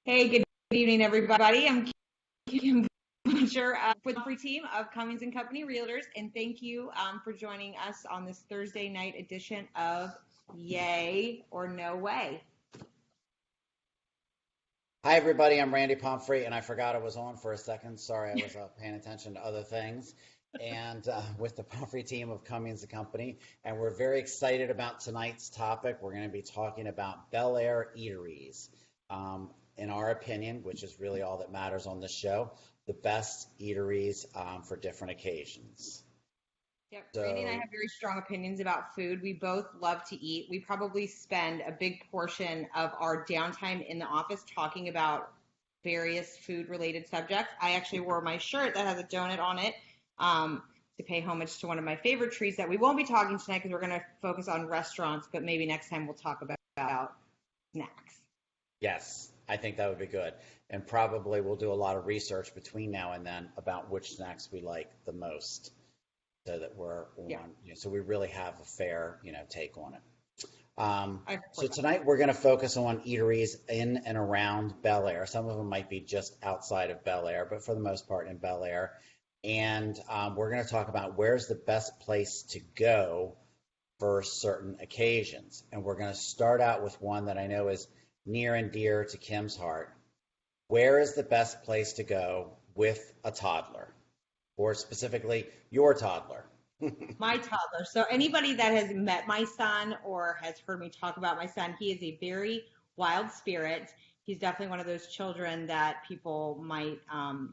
Hey, good evening, everybody. I'm Kim Butcher with the Pomfrey team of Cummings and Company Realtors, and thank you for joining us on this Thursday night edition of Yay or No Way. Hi, everybody. I'm Randy Pomfrey, and I forgot I was on for a second. Sorry, I was paying attention to other things. And with the Pomfrey team of Cummings and Company, and we're very excited about tonight's topic. We're going to be talking about Bel Air eateries. In our opinion, which is really all that matters on this show, the best eateries for different occasions. Yep, Randy and I So, have very strong opinions about food. We both love to eat. We probably spend a big portion of our downtime in the office talking about various food related subjects. I actually wore my shirt that has a donut on it to pay homage to one of my favorite treats that we won't be talking tonight because we're going to focus on restaurants, but maybe next time we'll talk about snacks. yes, I think that would be good. And probably we'll do a lot of research between now and then about which snacks we like the most, so that we're Yeah, on, so we really have a fair, take on it. I So support that. tonight we're going to focus on eateries in and around Bel Air. Some of them might be just outside of Bel Air, but for the most part in Bel Air. And we're going to talk about where's the best place to go for certain occasions. And we're going to start out with one that I know is near and dear to Kim's heart. Where is the best place to go with a toddler, or specifically your toddler? My toddler. So anybody that has met my son or has heard me talk about my son, he is a very wild spirit. He's definitely one of those children that people might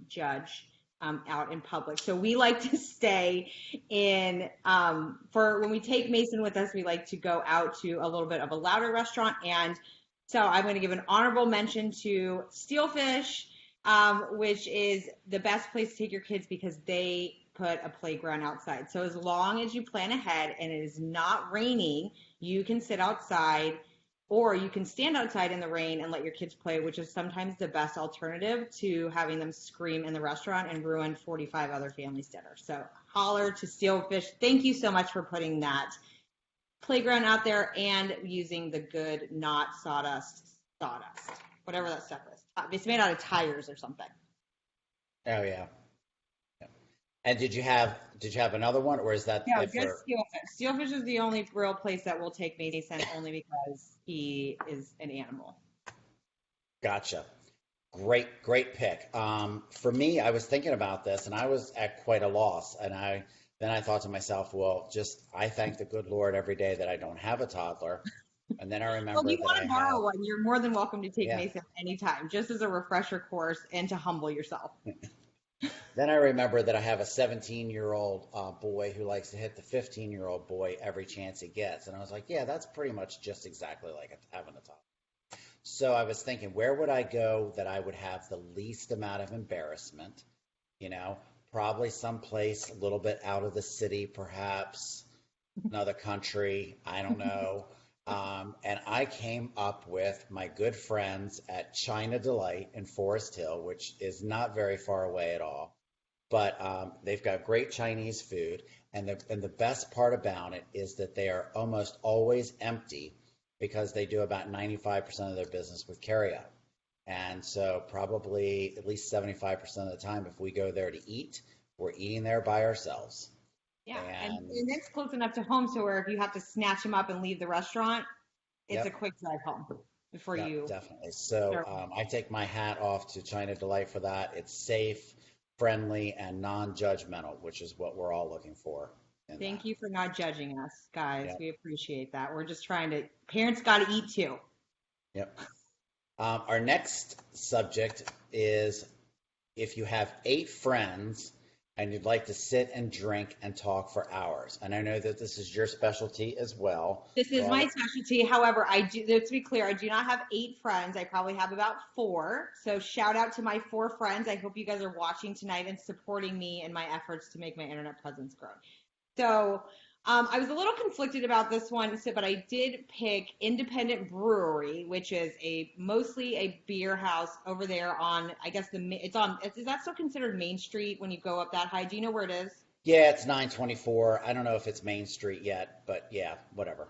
judge out in public. So we like to stay in, for when we take Mason with us, we like to go out to a little bit of a louder restaurant. And so I'm going to give an honorable mention to Steelfish, which is the best place to take your kids because they put a playground outside. So as long as you plan ahead and it is not raining, you can sit outside or you can stand outside in the rain and let your kids play, which is sometimes the best alternative to having them scream in the restaurant and ruin 45 other families' dinner. So holler to Steelfish. Thank you so much for putting that playground out there and using the good, not sawdust, whatever that stuff is. It's made out of tires or something. Oh yeah. Yeah. And did you have another one, or is that No, it just for? Steelfish. Steelfish is the only real place that will take Mason only because he is an animal. Gotcha. Great, great pick. For me, I was thinking about this, and I was at quite a loss. And I thought to myself, well, just I thank the good Lord every day that I don't have a toddler. And then I Well, if remember you that want I to have, borrow one, you're more than welcome to take yeah. Mason anytime, just as a refresher course and to humble yourself. Then I remember that I have a 17-year-old boy who likes to hit the 15-year-old boy every chance he gets. And I was like, yeah, that's pretty much just exactly like having a toddler. So I was thinking, where would I go that I would have the least amount of embarrassment? You know, Probably someplace a little bit out of the city, perhaps another country. I don't know. And I came up with my good friends at China Delight in Forest Hill, which is not very far away at all. But they've got great Chinese food, and the best part about it is that they are almost always empty because they do about 95% of their business with carryout. And so probably at least 75% of the time, if we go there to eat, we're eating there by ourselves. Yeah, And and it's close enough to home so where if you have to snatch him up and leave the restaurant, it's a yep, quick drive home before yep, you definitely. So start. I take my hat off to China Delight for that. It's safe, friendly, and non-judgmental, which is what we're all looking for in Thank that. you for not judging us, guys. Yep, We appreciate that. We're just trying to, parents got to eat too. yep. Our next subject is if you have 8 friends and you'd like to sit and drink and talk for hours. And I know that this is your specialty as well. This So is my specialty. However, I do, to be clear, I do not have 8 friends. I probably have about four. So shout out to my 4 friends. I hope you guys are watching tonight and supporting me in my efforts to make my internet presence grow. So I was a little conflicted about this one, but I did pick Independent Brewery, which is a mostly a beer house over there on, I guess it's on. Is that still considered Main Street when you go up that high? Do you know where it is? yeah, it's 924. I don't know if it's Main Street yet, but yeah, whatever.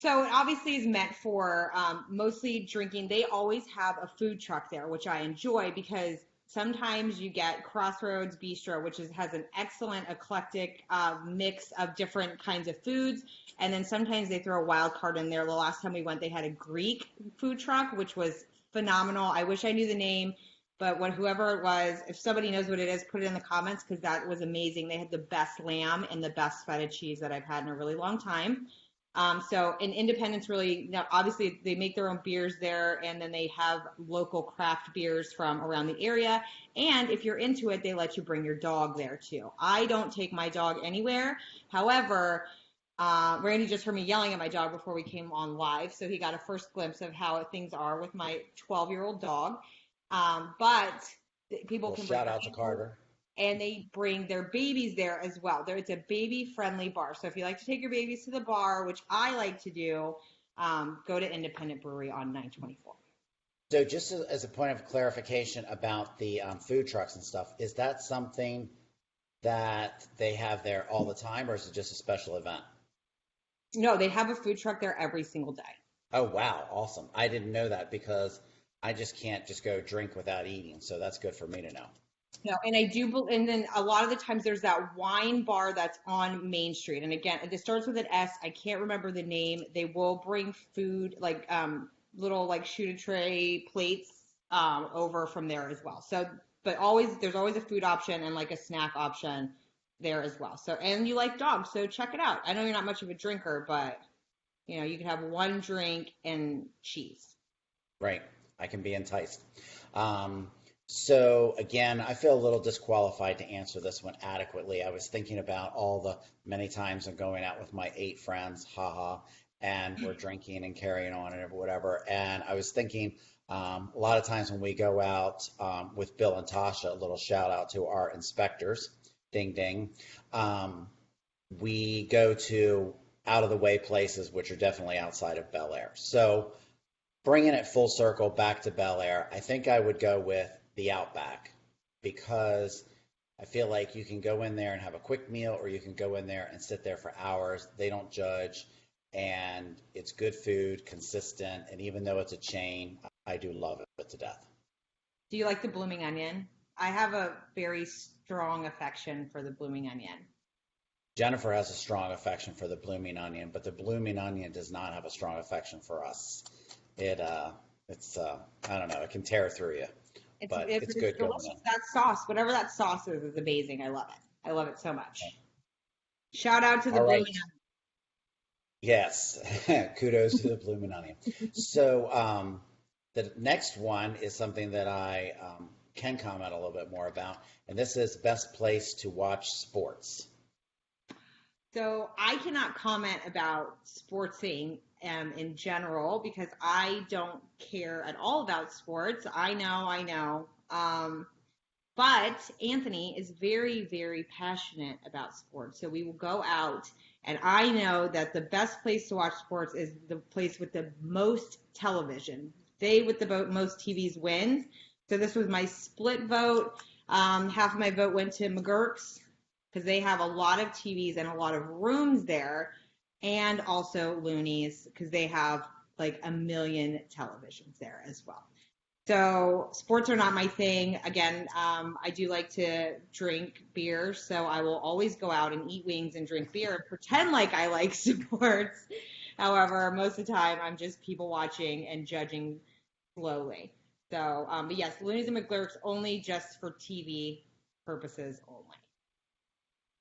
So it obviously is meant for mostly drinking. They always have a food truck there, which I enjoy because sometimes you get Crossroads Bistro, which has an excellent eclectic mix of different kinds of foods. And then sometimes they throw a wild card in there. The last time we went, they had a Greek food truck, which was phenomenal. I wish I knew the name, but whoever it was, if somebody knows what it is, put it in the comments because that was amazing. They had the best lamb and the best feta cheese that I've had in a really long time. So in Independence, really, now obviously they make their own beers there, and then they have local craft beers from around the area. And if you're into it, they let you bring your dog there too. I don't take my dog anywhere. However, Randy just heard me yelling at my dog before we came on live, so he got a first glimpse of how things are with my 12-year-old dog. But people Well, can bring shout their out to animals Carter. and they bring their babies there as well. It's a baby-friendly bar. So if you like to take your babies to the bar, which I like to do, go to Independent Brewery on 924. So just as a point of clarification about the food trucks and stuff, is that something that they have there all the time, or is it just a special event? No, they have a food truck there every single day. Oh, wow, awesome. I didn't know that because I just can't just go drink without eating, so that's good for me to know. No, and I do, and then a lot of the times there's that wine bar that's on Main Street. And again, it starts with an S. I can't remember the name. They will bring food, like little like shoot a tray plates over from there as well. So, but there's always a food option and like a snack option there as well. So, and you like dogs, so check it out. I know you're not much of a drinker, but you can have one drink and cheese. Right. I can be enticed. Um, so again, I feel a little disqualified to answer this one adequately. I was thinking about all the many times I'm going out with my 8 friends, haha, and we're drinking and carrying on and whatever. And I was thinking a lot of times when we go out with Bill and Tasha, a little shout out to our inspectors, ding ding. Um, we go to out of the way places, which are definitely outside of Bel Air. So bringing it full circle back to Bel Air, I think I would go with the Outback because I feel like you can go in there and have a quick meal, or you can go in there and sit there for hours. They don't judge, and it's good food, consistent, and even though it's a chain, I do love it to death. Do you like the blooming onion? I have a very strong affection for the blooming onion. Jennifer has a strong affection for the blooming onion, but the blooming onion does not have a strong affection for us. It's I don't know, it can tear through you, but it's It's good going delicious. in. That sauce, whatever that sauce is amazing. I love it. I love it so much. Shout out to the All right. blooming Yes. Kudos to the blooming onion. So the next one is something that I can comment a little bit more about, and this is best place to watch sports. So I cannot comment about sportsing in general because I don't care at all about sports. I know. But Anthony is very, very passionate about sports. So we will go out, and I know that the best place to watch sports is the place with the most television. They with the most TVs wins. So this was my split vote. Half of my vote went to McGurk's because they have a lot of TVs and a lot of rooms there, and also Looney's because they have like a million televisions there as well. So sports are not my thing. Again, I do like to drink beer, so I will always go out and eat wings and drink beer and pretend like I like sports. However, most of the time I'm just people watching and judging slowly. So, but yes, Looney's and McGurk's only just for TV purposes only.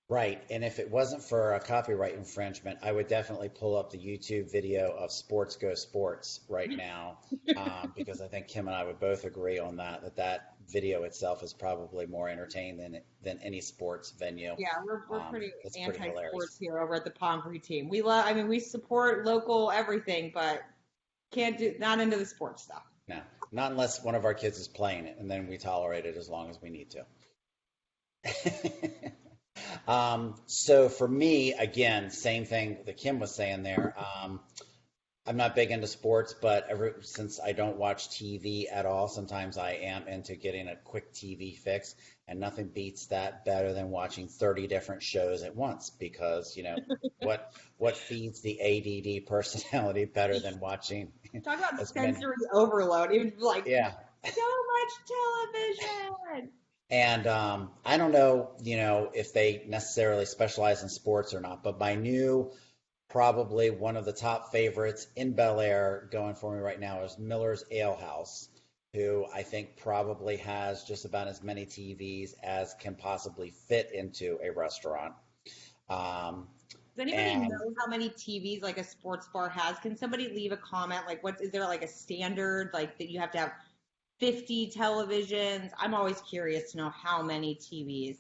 Right. And if it wasn't for a copyright infringement, I would definitely pull up the YouTube video of Sports Go Sports right now, because I think Kim and I would both agree on that video itself is probably more entertaining than any sports venue. Yeah, we're pretty It's pretty hilarious. anti-sports here over at the Pomfrey team. I mean, we support local everything, but not into the sports stuff. No, not unless one of our kids is playing it, and then we tolerate it as long as we need to. So for me, again, same thing that Kim was saying there. I'm not big into sports, but ever since I don't watch TV at all, sometimes I am into getting a quick TV fix, and nothing beats that better than watching 30 different shows at once because, what feeds the ADD personality better than watching Talk about as many? sensory overload. It was like Yeah. so much television. And I don't know, if they necessarily specialize in sports or not, but my new, probably one of the top favorites in Bel Air going for me right now is Miller's Ale House, who I think probably has just about as many TVs as can possibly fit into a restaurant. Um, Does anybody and know how many TVs like a sports bar has? Can somebody leave a comment? Like, what is there like a standard like that you have to have 50 televisions? I'm always curious to know how many TVs.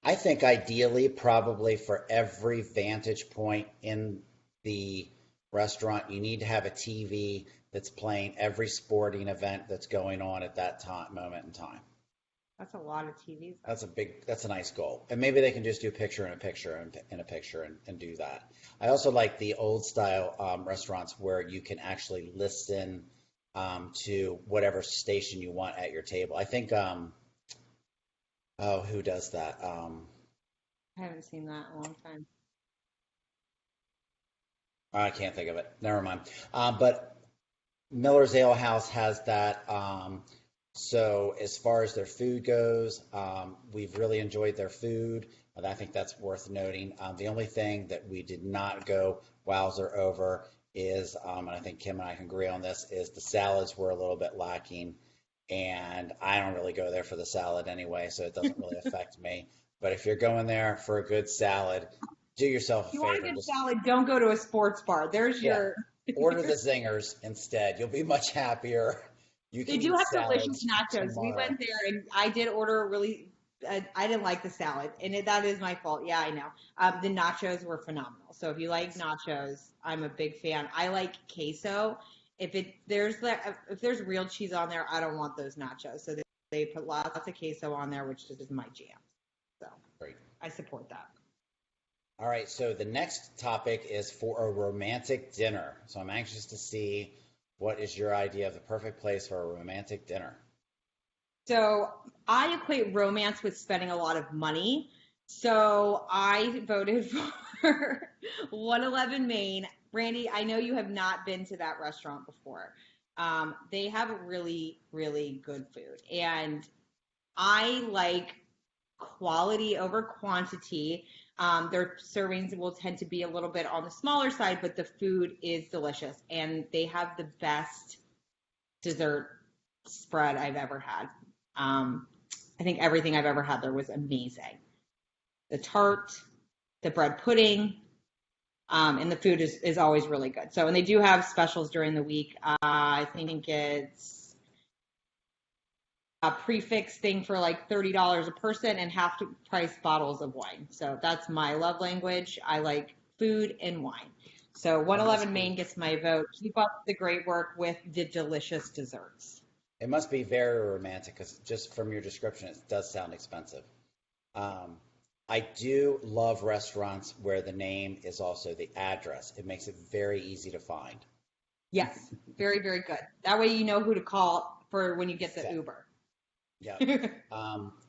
I think ideally, probably for every vantage point in the restaurant, you need to have a TV that's playing every sporting event that's going on at that time, moment in time. That's a lot of TVs. That's a nice goal. And maybe they can just do picture in a picture in a picture and do that. I also like the old style restaurants where you can actually listen to whatever station you want at your table. I think, oh, who does that? I haven't seen that in a long time. I can't think of it. Never mind. But Miller's Ale House has that. So as far as their food goes, we've really enjoyed their food. And I think that's worth noting. The only thing that we did not go wowzer over is, and I think Kim and I can agree on this, is the salads were a little bit lacking. And I don't really go there for the salad anyway, so it doesn't really affect me. But if you're going there for a good salad, do yourself If a you want a favor. good Just, salad, don't go to a sports bar. There's yeah, your. order the zingers instead. You'll be much happier. You They can do eat have delicious salads nachos. We tomorrow. went there and I did order a really. I didn't like the salad, and that is my fault. Yeah, I know. The nachos were phenomenal. So if you like Yes. nachos, I'm a big fan. I like queso. If there's real cheese on there, I don't want those nachos. So they put lots of queso on there, which is my jam. So Great. I support that. All right, so the next topic is for a romantic dinner. So I'm anxious to see what is your idea of the perfect place for a romantic dinner. So I equate romance with spending a lot of money. So I voted for 111 Main. Randy, I know you have not been to that restaurant before. They have really, really good food. And I like quality over quantity. Their servings will tend to be a little bit on the smaller side, but the food is delicious. And they have the best dessert spread I've ever had. Um, I think everything I've ever had there was amazing. The tart, the bread pudding, and the food is always really good. So, and they do have specials during the week. I think it's a prefix thing for like $30 a person and half price bottles of wine. So that's my love language. I like food and wine. So It must 111 be Main gets my vote. Keep up the great work with the delicious desserts. it must be very romantic because just from your description, it does sound expensive. Um, I do love restaurants where the name is also the address. It makes it very easy to find. Yes, very, very good. That way you know who to call for when you get the Set. Uber. Yeah.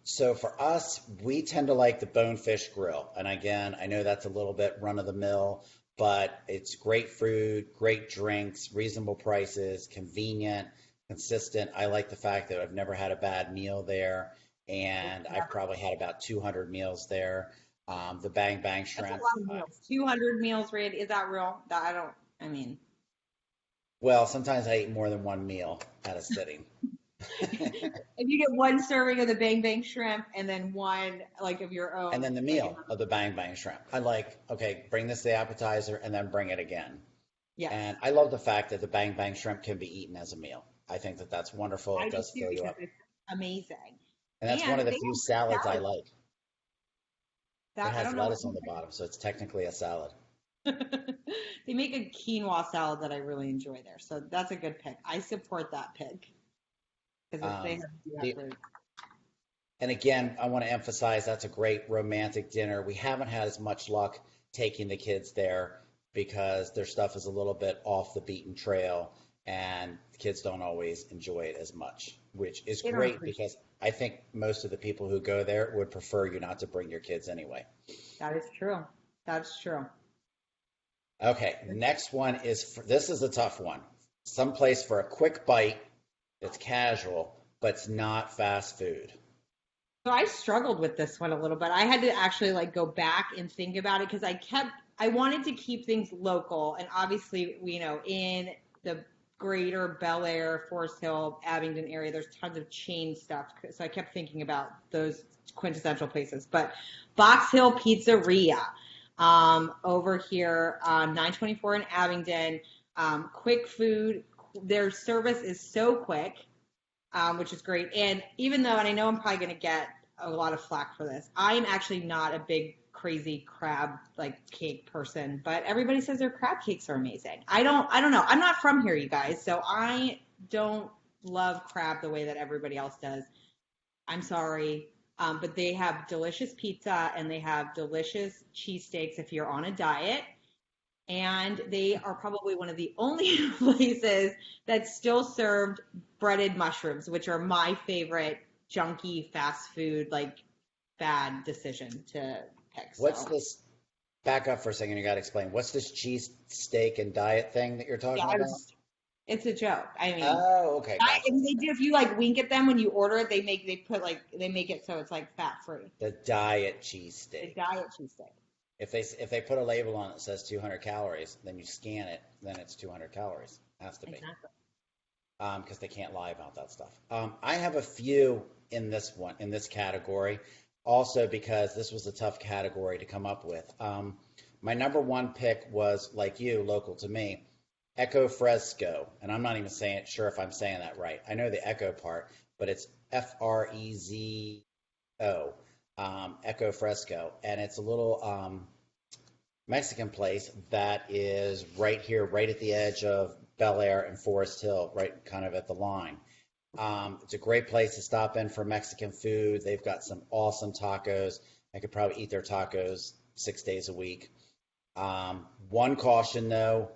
So for us, we tend to like the Bonefish Grill. And again, I know that's a little bit run of the mill, but it's great food, great drinks, reasonable prices, convenient, consistent. I like the fact that I've never had a bad meal there, and I've probably had about 200 meals there. The Bang Bang That's a Shrimp. lot of meals. 200 meals, Randy. Is that real? I mean, Well, sometimes I eat more than one meal at a sitting. if you get one serving of the Bang Bang shrimp and then one like of your And own, then the like meal another, of the Bang Bang Shrimp. I like, okay, bring this the appetizer and then bring it again. yes. And I love the fact that the Bang Bang Shrimp can be eaten as a meal. I think that that's wonderful. I It do does too fill you because up. it's amazing. And that's one And of the they few have salads I salad like. It that I has don't know what lettuce on the bottom, so it's technically a salad. they make a quinoa salad that I really enjoy there. So that's a good pick. I support that pick because they Um, do have the, great. and again, I want to emphasize that's a great romantic dinner. We haven't had as much luck taking the kids there because their stuff is a little bit off the beaten trail and kids don't always enjoy it as much, which is They don't great appreciate because I think most of the people who go there would prefer you not to bring your kids anyway. that is true. That's true. Okay, next one is this is a tough one. Someplace for a quick bite that's casual, but it's not fast food. So I struggled with this one a little bit. I had to actually like go back and think about it because I wanted to keep things local. And obviously, in the greater Bel Air, Forest Hill, Abingdon area, there's tons of chain stuff. So I kept thinking about those quintessential places. But Box Hill Pizzeria over here on 924 in Abingdon, quick food. Their service is so quick, which is great. And even though, and I know I'm probably going to get a lot of flack for this, I'm actually not a big crazy crab like cake person, but everybody says their crab cakes are amazing. I don't know. I'm not from here, you guys, so I don't love crab the way that everybody else does. I'm sorry. But they have delicious pizza and they have delicious cheesesteaks if you're on a diet. And they are probably one of the only places that still served breaded mushrooms, which are my favorite junky fast food, like bad decision to pick. What's So this? Back up for a second. You got to explain. What's this cheese steak and diet thing that you're yeah, talking about? it's a joke. I mean, Oh, okay, gotcha. and they do if you like wink at them when you order it, they make it so it's like fat free. The diet cheese The steak. diet cheesesteak. If they put a label on it that says 200 calories, then you scan it, then it's 200 calories. Has to be. Exactly. Because they can't lie about that stuff. I have a few in this category, also because this was a tough category to come up with. My number one pick was, like you, local to me, Echo Fresco, and I'm not even sure if I'm saying that right. I know the Echo part, but it's Frezo, Echo Fresco, and it's a little Mexican place that is right here, right at the edge of Bel Air and Forest Hill, right kind of at the line. It's a great place to stop in for Mexican food. They've got some awesome tacos. I could probably eat their tacos 6 days a week. One caution though,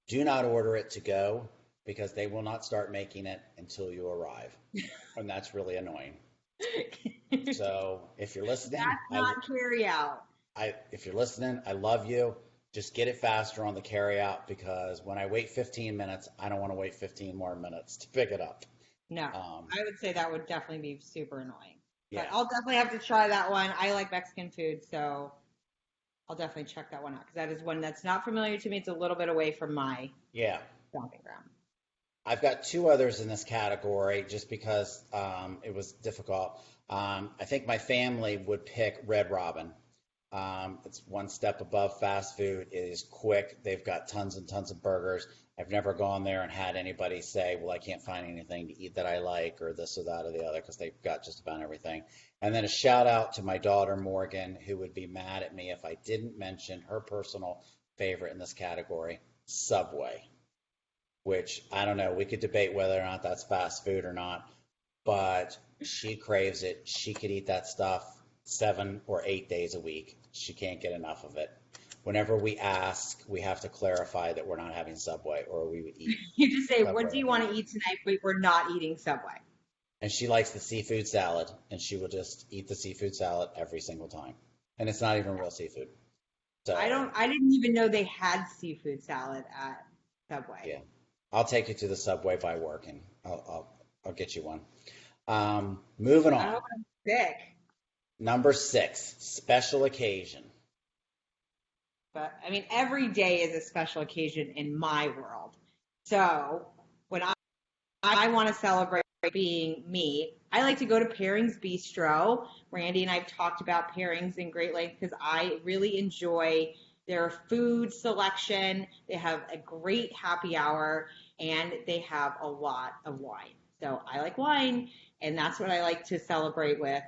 do not order it to go because they will not start making it until you arrive. And that's really annoying. So if you're listening, That's not carry out. if you're listening, I love you. Just get it faster on the carry out because when I wait 15 minutes, I don't want to wait 15 more minutes to pick it up. No, Um, I would say that would definitely be super annoying. But yeah, I'll definitely have to try that one. I like Mexican food, so I'll definitely check that one out because that is one that's not familiar to me. It's a little bit away from my yeah. stomping ground. I've got two others in this category just because it was difficult. I think my family would pick Red Robin. It's one step above fast food. It is quick. They've got tons and tons of burgers. I've never gone there and had anybody say, well, I can't find anything to eat that I like or this or that or the other because they've got just about everything. And then a shout out to my daughter, Morgan, who would be mad at me if I didn't mention her personal favorite in this category, Subway, which I don't know. We could debate whether or not that's fast food or not, but she craves it. She could eat that stuff 7 or 8 days a week. She can't get enough of it. Whenever we ask, we have to clarify that we're not having Subway or we would eat You just say, "What Subway do you every want to night. eat tonight?" But we're not eating Subway. And she likes the seafood salad, and she will just eat the seafood salad every single time. And it's not even real seafood. So, I didn't even know they had seafood salad at Subway. yeah, I'll take you to the Subway by work, and I'll get you one. Moving I don't on. know, I'm sick, Number six, special occasion. but I mean, every day is a special occasion in my world. So when I want to celebrate being me, I like to go to Pairings Bistro. Randy and I have talked about Pairings in great length because I really enjoy their food selection. They have a great happy hour and they have a lot of wine. So I like wine and that's what I like to celebrate with.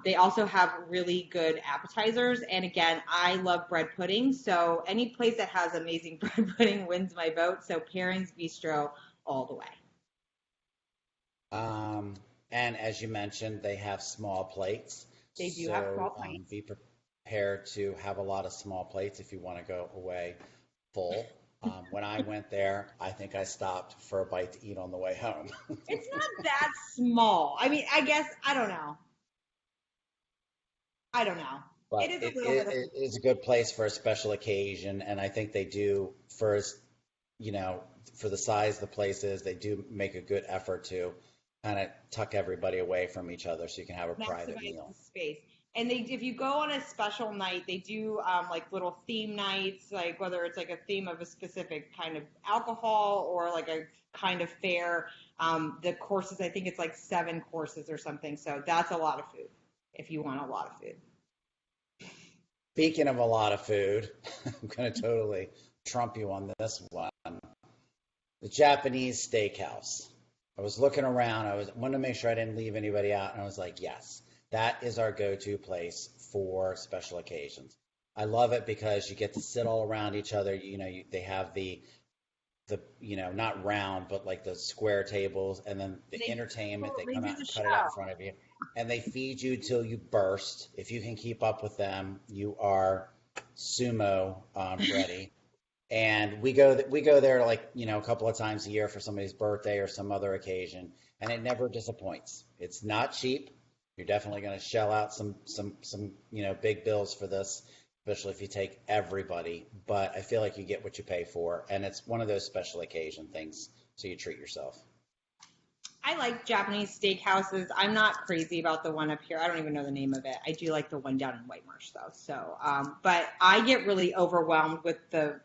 They also have really good appetizers. And again, I love bread pudding. So any place that has amazing bread pudding wins my vote. So Pairings Bistro all the way. And as you mentioned, they have small plates. They do have So small plates. be prepared to have a lot of small plates if you want to go away full. When I went there, I think I stopped for a bite to eat on the way home. It's not that small. I mean, I guess I don't know. I don't know. It But is a it, little bit it, of it is a good place for a special occasion, and I think they do for you know, for the size the place is, they do make a good effort to kind of tuck everybody away from each other so you can have a private maximize the meal. space. And they, if you go on a special night, they do like little theme nights, like whether it's like a theme of a specific kind of alcohol or like a kind of fare. The courses, I think it's like 7 courses or something. So that's a lot of food if you want a lot of food. Speaking of a lot of food, I'm going to totally trump you on this one. The Japanese steakhouse. I was looking around. Wanted to make sure I didn't leave anybody out, and I was like, yes, that is our go-to place for special occasions. I love it because you get to sit all around each other. They have not round, but like the square tables, and then the entertainment. They They come do out the and cut it out in show. front of you, and they feed you till you burst. If you can keep up with them, you are sumo ready. And we go there like, a couple of times a year for somebody's birthday or some other occasion, and it never disappoints. It's not cheap. You're definitely going to shell out some big bills for this, especially if you take everybody. But I feel like you get what you pay for, and it's one of those special occasion things, so you treat yourself. I like Japanese steakhouses. I'm not crazy about the one up here. I don't even know the name of it. I do like the one down in White Marsh though. So, but I get really overwhelmed with the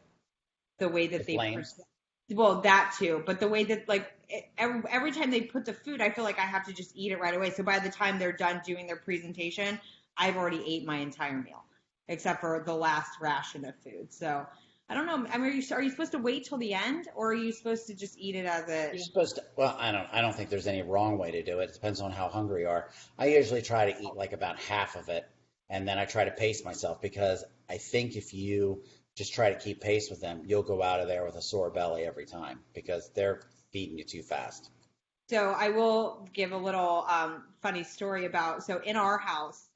way The that they flames. present. Well, that too, but the way that like every time they put the food, I feel like I have to just eat it right away. So by the time they're done doing their presentation, I've already ate my entire meal, except for the last ration of food. So I don't know. I mean, are you supposed to wait till the end, or are you supposed to just eat it as You're it? supposed to, well, I don't think there's any wrong way to do it. It depends on how hungry you are. I usually try to eat like about half of it, and then I try to pace myself because I think if you just try to keep pace with them, you'll go out of there with a sore belly every time because they're feeding you too fast. So I will give a little funny story about. So in our house,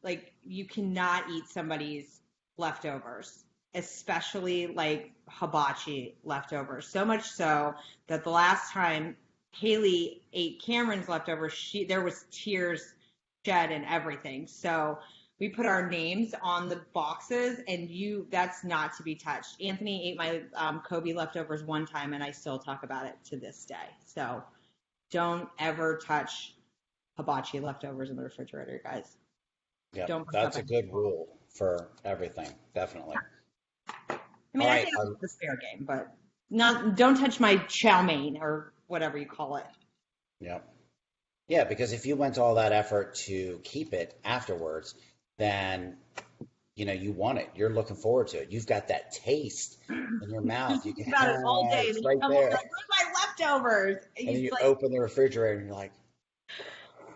like you cannot eat somebody's leftovers, especially like hibachi leftovers. So much so that the last time Haley ate Cameron's leftovers, there was tears shed and everything. So we put our names on the boxes, and that's not to be touched. Anthony ate my Kobe leftovers one time, and I still talk about it to this day. So don't ever touch hibachi leftovers in the refrigerator, guys. Yep, Don't bring up that's a any. good rule for everything, definitely. I All mean, I right, think it's fair game, but not. Don't touch my chow mein or whatever you call it. yep. Yeah, because if you went to all that effort to keep it afterwards, then you want it. You're looking forward to it. You've got that taste in your You mouth. You think can, about it all day, and it's then you right come home, you're there. like, "Where's my leftovers?" And And you then you like, open the refrigerator and you're like,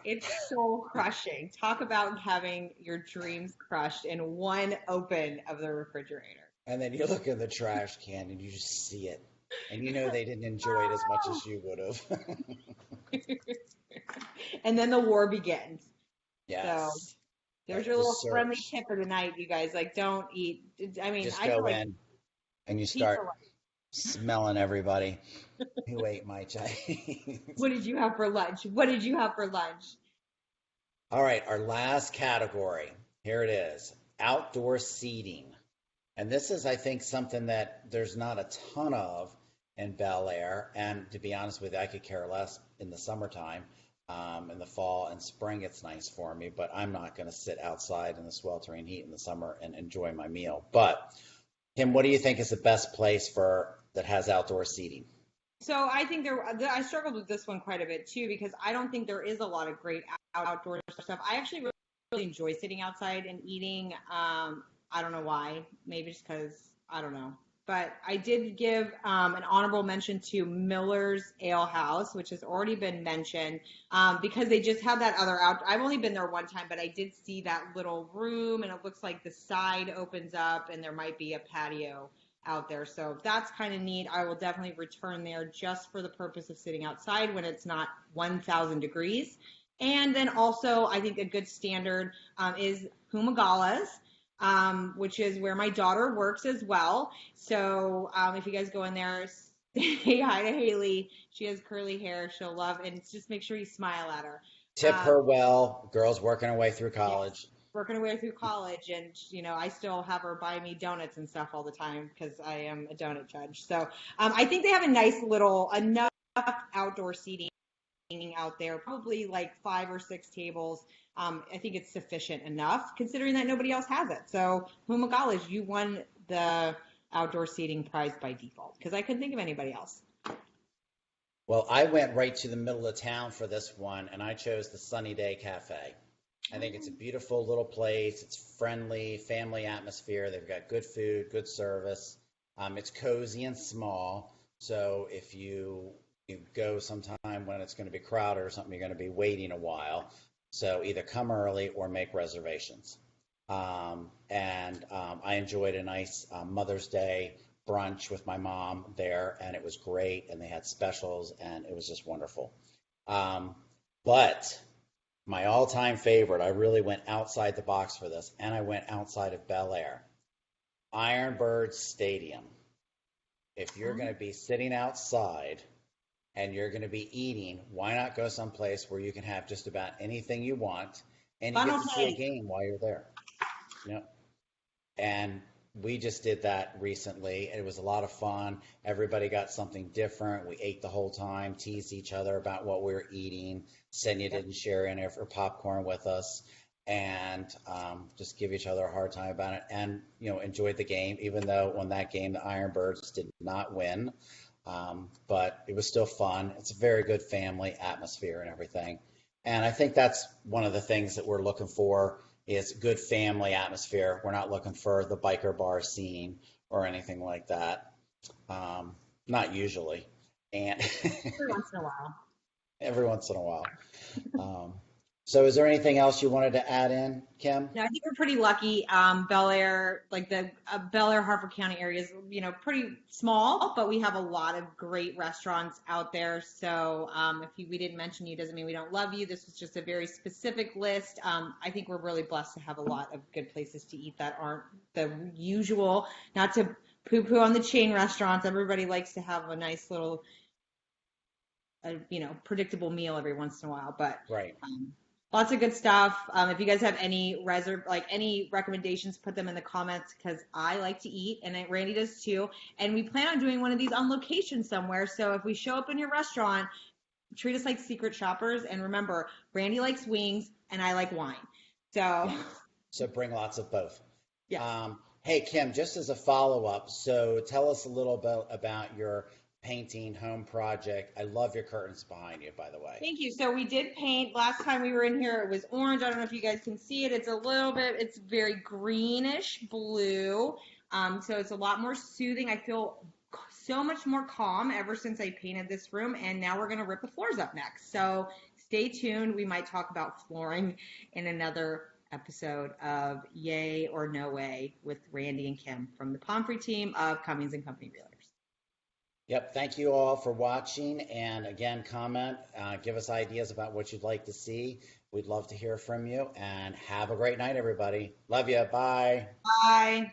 it's soul crushing. Talk about having your dreams crushed in one open of the refrigerator. and then you look in the trash can and you just see it. And they didn't enjoy it as much as you would have. And then the war begins. So Yes. there's your The little friendly search. tip of the night, you guys. Like, don't eat. I mean, Just I feel go like in and you pizza. start smelling everybody who ate my Chinese. What did you have for lunch? What did you have for lunch? All right, our last category. Here it is, outdoor seating. And this is, I think, something that there's not a ton of in Bel Air. And to be honest with you, I could care less in the summertime. In the fall and spring, it's nice for me, but I'm not going to sit outside in the sweltering heat in the summer and enjoy my meal. But Kim, what do you think is the best place for that has outdoor seating? So I think I struggled with this one quite a bit too because I don't think there is a lot of great outdoor stuff. I actually really enjoy sitting outside and eating. I don't know why. Maybe just because I don't know. But I did give an honorable mention to Miller's Ale House, which has already been mentioned, because they just have that other out. I've only been there one time, but I did see that little room, and it looks like the side opens up, and there might be a patio out there. So that's kind of neat. I will definitely return there just for the purpose of sitting outside when it's not 1,000 degrees. And then also, I think a good standard is Humagalas. which is where my daughter works as well. So if you guys go in there, say hi to Haley. She has curly hair. She'll love, and just make sure you smile at her. Tip Um, her well. Girls working her way through yes, college. working her way through college, and I still have her buy me donuts and stuff all the time because I am a donut judge. So I think they have a nice little enough outdoor seating out there, probably like 5 or 6 tables. I think it's sufficient enough considering that nobody else has it. So, Humagalish, you won the outdoor seating prize by default because I couldn't think of anybody else. Well, I went right to the middle of town for this one, and I chose the Sunny Day Cafe. I think it's a beautiful little place. It's friendly, family atmosphere. They've got good food, good service. It's cozy and small. So if you go sometime when it's going to be crowded or something, you're going to be waiting a while. So either come early or make reservations. And I enjoyed a nice Mother's Day brunch with my mom there, and it was great. And they had specials, and it was just wonderful. But my all-time favorite, I really went outside the box for this, and I went outside of Bel Air. Ironbird Stadium. If you're going to be sitting outside and you're going to be eating, why not go someplace where you can have just about anything you want and you get Funnel to see a cake. game while you're there? You know, and we just did that recently. It was a lot of fun. Everybody got something different. We ate the whole time, teased each other about what we were eating. Senya Yep. didn't share any of her popcorn with us, and just give each other a hard time about it. And enjoyed the game, even though on that game the Ironbirds did not win. But it was still fun. It's a very good family atmosphere and everything. And I think that's one of the things that we're looking for is good family atmosphere. We're not looking for the biker bar scene or anything like that. Not usually. And Every once in a while. every once in a while. Um, so is there anything else you wanted to add in, Kim? No, I think we're pretty lucky. Bel Air, like the Bel Air, Harford County area is, pretty small, but we have a lot of great restaurants out there. So we didn't mention you, doesn't mean we don't love you. This was just a very specific list. I think we're really blessed to have a lot of good places to eat that aren't the usual. Not to poo-poo on the chain restaurants. Everybody likes to have a nice little, predictable meal every once in a while, but. Right. Lots of good stuff. If you guys have any recommendations, put them in the comments because I like to eat and Randy does too. And we plan on doing one of these on location somewhere. So if we show up in your restaurant, treat us like secret shoppers. And remember, Randy likes wings and I like wine. So Yeah. So bring lots of both. yes. Hey, Kim, just as a follow-up, so tell us a little bit about your painting home project. I love your curtains behind you, by the way. Thank you. So we did paint last time we were in here. It was orange. I don't know if you guys can see it. It's very greenish blue. So it's a lot more soothing. I feel so much more calm ever since I painted this room. And now we're going to rip the floors up next. So stay tuned. We might talk about flooring in another episode of Yay or No Way with Randy and Kim from the Pomfrey team of Cummings and Company Realtors. Yep. Thank you all for watching. And again, comment, give us ideas about what you'd like to see. We'd love to hear from you. And have a great night, everybody. Love you. Bye. Bye.